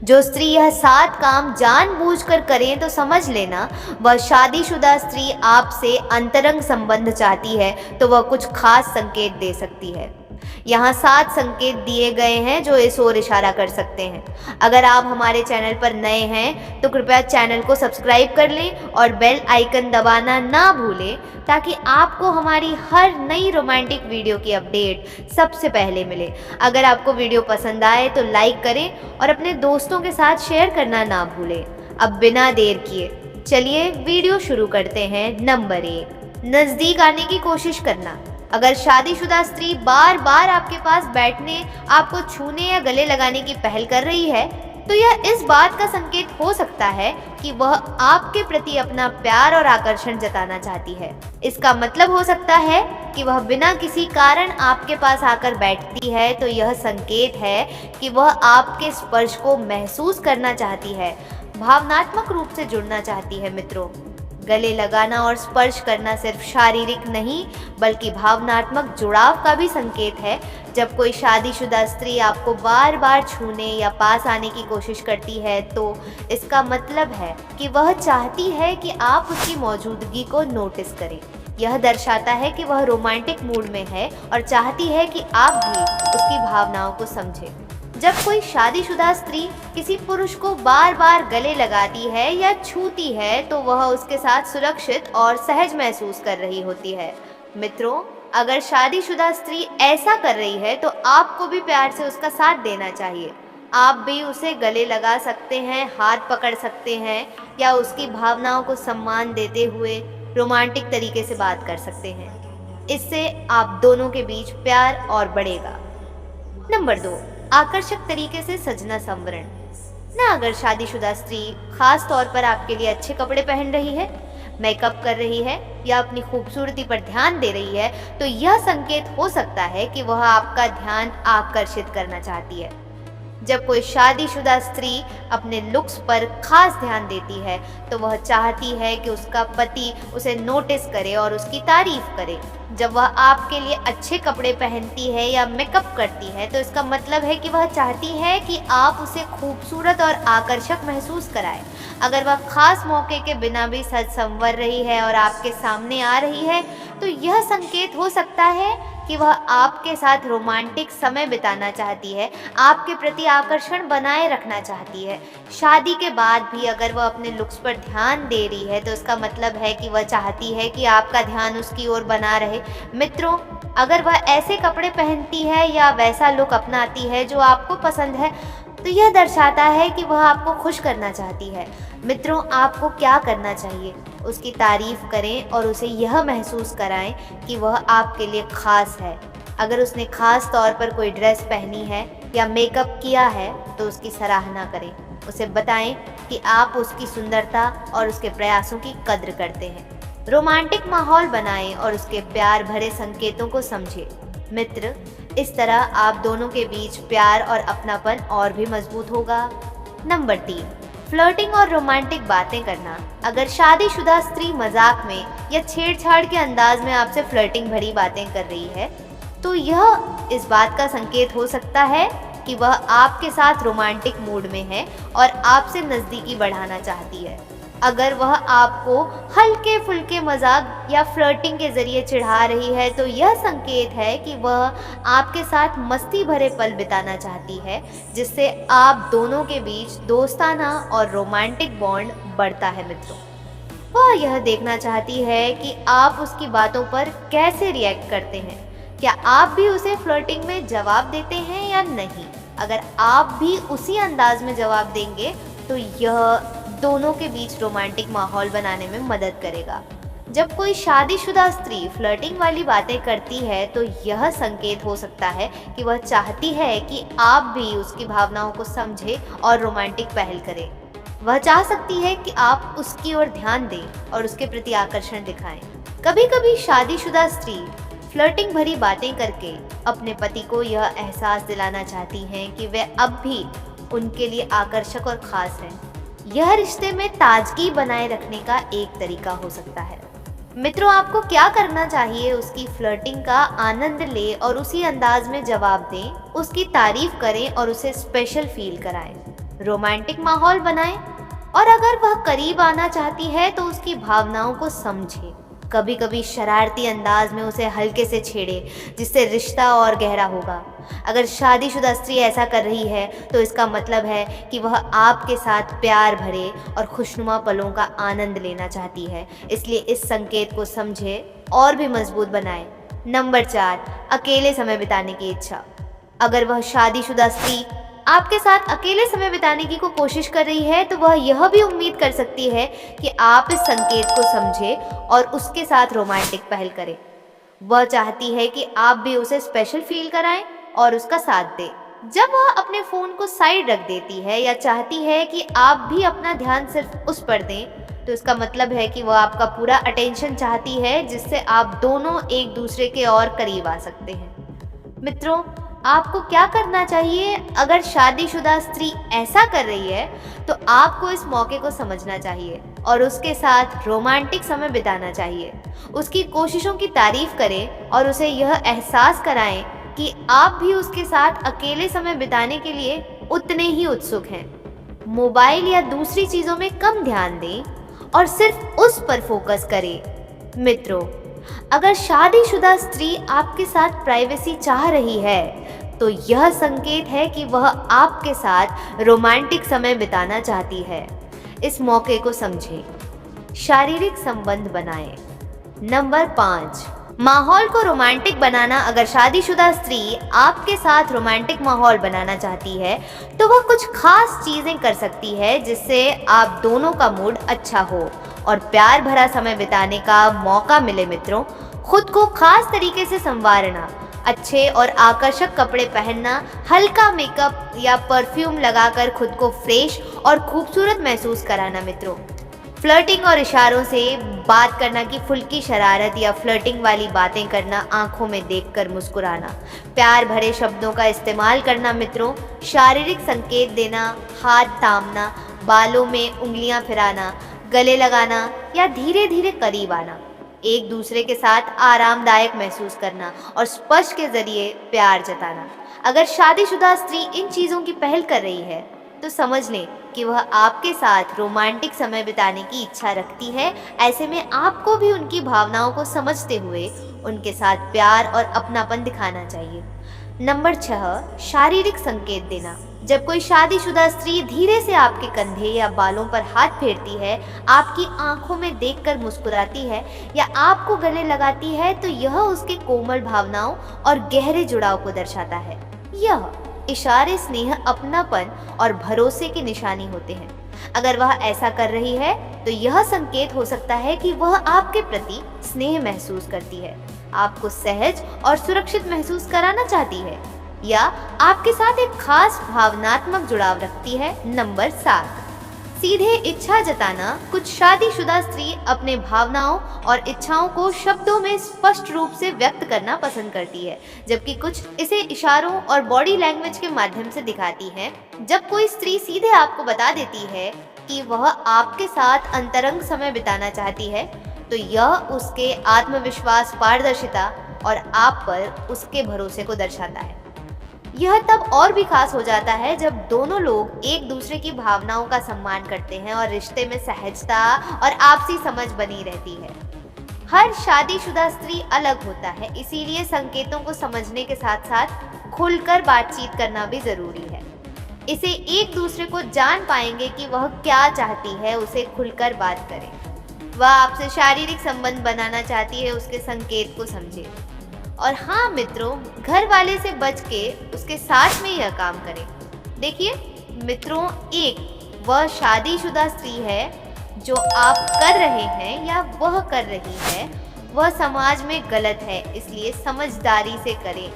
जो स्त्री यह 7 काम जानबूझकर करें तो समझ लेना वह शादीशुदा स्त्री आपसे अंतरंग संबंध चाहती है, तो वह कुछ खास संकेत दे सकती है। यहाँ 7 संकेत दिए गए हैं जो इस ओर इशारा कर सकते हैं। अगर आप हमारे चैनल पर नए हैं तो कृपया चैनल को सब्सक्राइब कर लें और बेल आइकन दबाना ना भूलें, ताकि आपको हमारी हर नई रोमांटिक वीडियो की अपडेट सबसे पहले मिले। अगर आपको वीडियो पसंद आए तो लाइक करें और अपने दोस्तों के साथ शेयर करना ना भूलें। अब बिना देर किए चलिए वीडियो शुरू करते हैं। नंबर 1, नज़दीक आने की कोशिश करना। अगर शादीशुदा स्त्री बार बार आपके पास बैठने, आपको छूने या गले लगाने की पहल कर रही है, तो यह इस बात का संकेत हो सकता है कि वह आपके प्रति अपना प्यार और आकर्षण जताना चाहती है। इसका मतलब हो सकता है कि वह बिना किसी कारण आपके पास आकर बैठती है, तो यह संकेत है कि वह आपके स्पर्श को महसूस करना चाहती है, भावनात्मक रूप से जुड़ना चाहती है। मित्रों, गले लगाना और स्पर्श करना सिर्फ शारीरिक नहीं बल्कि भावनात्मक जुड़ाव का भी संकेत है। जब कोई शादीशुदा स्त्री आपको बार बार छूने या पास आने की कोशिश करती है, तो इसका मतलब है कि वह चाहती है कि आप उसकी मौजूदगी को नोटिस करें। यह दर्शाता है कि वह रोमांटिक मूड में है और चाहती है कि आप भी उसकी भावनाओं को समझें। जब कोई शादीशुदा स्त्री किसी पुरुष को बार बार गले लगाती है या छूती है, तो वह उसके साथ सुरक्षित और सहज महसूस कर रही होती है। मित्रों, अगर शादीशुदा स्त्री ऐसा कर रही है तो आपको भी प्यार से उसका साथ देना चाहिए। आप भी उसे गले लगा सकते हैं, हाथ पकड़ सकते हैं या उसकी भावनाओं को सम्मान देते हुए रोमांटिक तरीके से बात कर सकते हैं। इससे आप दोनों के बीच प्यार और बढ़ेगा। नंबर 2, आकर्षक तरीके से सजना संवरण ना। अगर शादीशुदा स्त्री खास तौर पर आपके लिए अच्छे कपड़े पहन रही है, मेकअप कर रही है या अपनी खूबसूरती पर ध्यान दे रही है, तो यह संकेत हो सकता है कि वह आपका ध्यान आकर्षित करना चाहती है। जब कोई शादीशुदा स्त्री अपने लुक्स पर खास ध्यान देती है, तो वह चाहती है कि उसका पति उसे नोटिस करे और उसकी तारीफ करे। जब वह आपके लिए अच्छे कपड़े पहनती है या मेकअप करती है, तो इसका मतलब है कि वह चाहती है कि आप उसे खूबसूरत और आकर्षक महसूस कराएं। अगर वह खास मौके के बिना भी सज संवर रही है और आपके सामने आ रही है, तो यह संकेत हो सकता है कि वह आपके साथ रोमांटिक समय बिताना चाहती है, आपके प्रति आकर्षण बनाए रखना चाहती है। शादी के बाद भी अगर वह अपने लुक्स पर ध्यान दे रही है, तो इसका मतलब है कि वह चाहती है कि आपका ध्यान उसकी ओर बना रहे। मित्रों, अगर वह ऐसे कपड़े पहनती है या वैसा लुक अपनाती है जो आपको पसंद है, तो यह दर्शाता है कि वह आपको खुश करना चाहती है। मित्रों, आपको क्या करना चाहिए? उसकी तारीफ करें और उसे यह महसूस कराएं कि वह आपके लिए खास है। अगर उसने खास तौर पर कोई ड्रेस पहनी है या मेकअप किया है, तो उसकी सराहना करें। उसे बताएं कि आप उसकी सुंदरता और उसके प्रयासों की कद्र करते हैं। रोमांटिक माहौल बनाएं और उसके प्यार भरे संकेतों को समझें। मित्र, इस तरह आप दोनों के बीच प्यार और अपनापन और भी मजबूत होगा। नंबर 3, फ्लर्टिंग और रोमांटिक बातें करना। अगर शादीशुदा स्त्री मजाक में या छेड़छाड़ के अंदाज में आपसे फ्लर्टिंग भरी बातें कर रही है, तो यह इस बात का संकेत हो सकता है कि वह आपके साथ रोमांटिक मूड में है और आपसे नज़दीकी बढ़ाना चाहती है। अगर वह आपको हल्के फुल्के मजाक या फ्लर्टिंग के जरिए चिढ़ा रही है, तो यह संकेत है कि वह आपके साथ मस्ती भरे पल बिताना चाहती है, जिससे आप दोनों के बीच दोस्ताना और रोमांटिक बॉन्ड बढ़ता है। मित्रों, वह यह देखना चाहती है कि आप उसकी बातों पर कैसे रिएक्ट करते हैं। क्या आप भी उसे फ्लर्टिंग में जवाब देते हैं या नहीं? अगर आप भी उसी अंदाज में जवाब देंगे, तो यह दोनों के बीच रोमांटिक माहौल बनाने में मदद करेगा। जब कोई शादीशुदा स्त्री फ्लर्टिंग वाली बातें करती है, तो यह संकेत हो सकता है कि वह चाहती है कि आप भी उसकी भावनाओं को समझें और रोमांटिक पहल करें। वह चाह सकती है कि आप उसकी ओर ध्यान दें और उसके प्रति आकर्षण दिखाएं। कभी कभी शादीशुदा स्त्री फ्लर्टिंग भरी बातें करके अपने पति को यह एहसास दिलाना चाहती हैं कि वे अब भी उनके लिए आकर्षक और खास हैं। यह रिश्ते में ताजगी बनाए रखने का एक तरीका हो सकता है। मित्रों, आपको क्या करना चाहिए? उसकी फ्लर्टिंग का आनंद लें और उसी अंदाज में जवाब दें। उसकी तारीफ करें और उसे स्पेशल फील कराएं। रोमांटिक माहौल बनाएं और अगर वह करीब आना चाहती है तो उसकी भावनाओं को समझे। कभी कभी शरारती अंदाज में उसे हल्के से छेड़े जिससे रिश्ता और गहरा होगा। अगर शादीशुदा स्त्री ऐसा कर रही है तो इसका मतलब है कि वह आपके साथ प्यार भरे और खुशनुमा पलों का आनंद लेना चाहती है। इसलिए इस संकेत को समझे और भी मजबूत बनाएं। नंबर 4, अकेले समय बिताने की इच्छा। अगर वह शादीशुदा स्त्री आपके साथ अकेले समय बिताने की कोशिश कर रही है तो वह यह भी उम्मीद कर सकती है कि आप इस संकेत को समझें और उसके साथ रोमांटिक पहल करें। वह चाहती है कि आप भी उसे स्पेशल फील कराएं और उसका साथ दें। जब वह अपने फ़ोन को साइड रख देती है या चाहती है कि आप भी अपना ध्यान सिर्फ उस पर दें, तो इसका मतलब है कि वह आपका पूरा अटेंशन चाहती है, जिससे आप दोनों एक दूसरे के और करीब आ सकते हैं। मित्रों, आपको क्या करना चाहिए? अगर शादीशुदा स्त्री ऐसा कर रही है तो आपको इस मौके को समझना चाहिए और उसके साथ रोमांटिक समय बिताना चाहिए। उसकी कोशिशों की तारीफ करें और उसे यह एहसास कराएं कि आप भी उसके साथ अकेले समय बिताने के लिए उतने ही उत्सुक हैं। मोबाइल या दूसरी चीज़ों में कम ध्यान दें और सिर्फ उस पर फोकस करें। मित्रों, अगर शादीशुदा स्त्री आपके साथ प्राइवेसी चाह रही है तो यह संकेत है कि वह आपके साथ रोमांटिक समय बिताना चाहती है। इस मौके को समझें। शारीरिक संबंध बनाएं। नंबर 5, माहौल को रोमांटिक बनाना। अगर शादीशुदा स्त्री आपके साथ रोमांटिक माहौल बनाना चाहती है तो वह कुछ खास चीज़ें कर सकती है जिससे आप दोनों का मूड अच्छा हो और प्यार भरा समय बिताने का मौका मिले। मित्रों, खुद को खास तरीके से संवारना, अच्छे और आकर्षक कपड़े पहनना, हल्का मेकअप या परफ्यूम लगाकर खुद को फ्रेश और खूबसूरत महसूस कराना। मित्रों, फ्लर्टिंग और इशारों से बात करना की फुल्की शरारत या फ्लर्टिंग वाली बातें करना, आंखों में देखकर मुस्कुराना, प्यार भरे शब्दों का इस्तेमाल करना। मित्रों, शारीरिक संकेत देना, हाथ थामना, बालों में उंगलियां फिराना, गले लगाना या धीरे धीरे करीब आना, एक दूसरे के साथ आरामदायक महसूस करना और स्पर्श के जरिए प्यार जताना। अगर शादीशुदा स्त्री इन चीज़ों की पहल कर रही है तो समझ लें कि वह आपके साथ रोमांटिक समय बिताने की इच्छा रखती है। ऐसे में आपको भी उनकी भावनाओं को समझते हुए उनके साथ प्यार और अपनापन दिखाना चाहिए। नंबर 6, शारीरिक संकेत देना। जब कोई शादीशुदा स्त्री धीरे से आपके कंधे या बालों पर हाथ फेरती है, आपकी आंखों में देखकर मुस्कुराती है या आपको गले लगाती है तो यह उसके कोमल भावनाओं और गहरे जुड़ाव को दर्शाता है। यह इशारे स्नेह, अपनापन और भरोसे की निशानी होते हैं। अगर वह ऐसा कर रही है तो यह संकेत हो सकता है कि वह आपके प्रति स्नेह महसूस करती है, आपको सहज और सुरक्षित महसूस कराना चाहती है या आपके साथ एक खास भावनात्मक जुड़ाव रखती है। नंबर 7, सीधे इच्छा जताना। कुछ शादीशुदा स्त्री अपने भावनाओं और इच्छाओं को शब्दों में स्पष्ट रूप से व्यक्त करना पसंद करती है, जबकि कुछ इसे इशारों और बॉडी लैंग्वेज के माध्यम से दिखाती है। जब कोई स्त्री सीधे आपको बता देती है कि वह आपके साथ अंतरंग समय बिताना चाहती है तो यह उसके आत्मविश्वास, पारदर्शिता और आप पर उसके भरोसे को दर्शाता है। यह तब और भी खास हो जाता है जब दोनों लोग एक दूसरे की भावनाओं का सम्मान करते हैं और रिश्ते में सहजता और आपसी समझ बनी रहती है। हर शादीशुदा स्त्री अलग होता है, इसीलिए संकेतों को समझने के साथ साथ खुलकर बातचीत करना भी जरूरी है। इसे एक दूसरे को जान पाएंगे कि वह क्या चाहती है, उसे खुलकर बात करें। वह आपसे शारीरिक संबंध बनाना चाहती है, उसके संकेत को समझें। और हाँ मित्रों, घर वाले से बच के उसके साथ में यह काम करें। देखिए मित्रों, एक वह शादीशुदा स्त्री है जो आप कर रहे हैं या वह कर रही है, वह समाज में गलत है, इसलिए समझदारी से करें।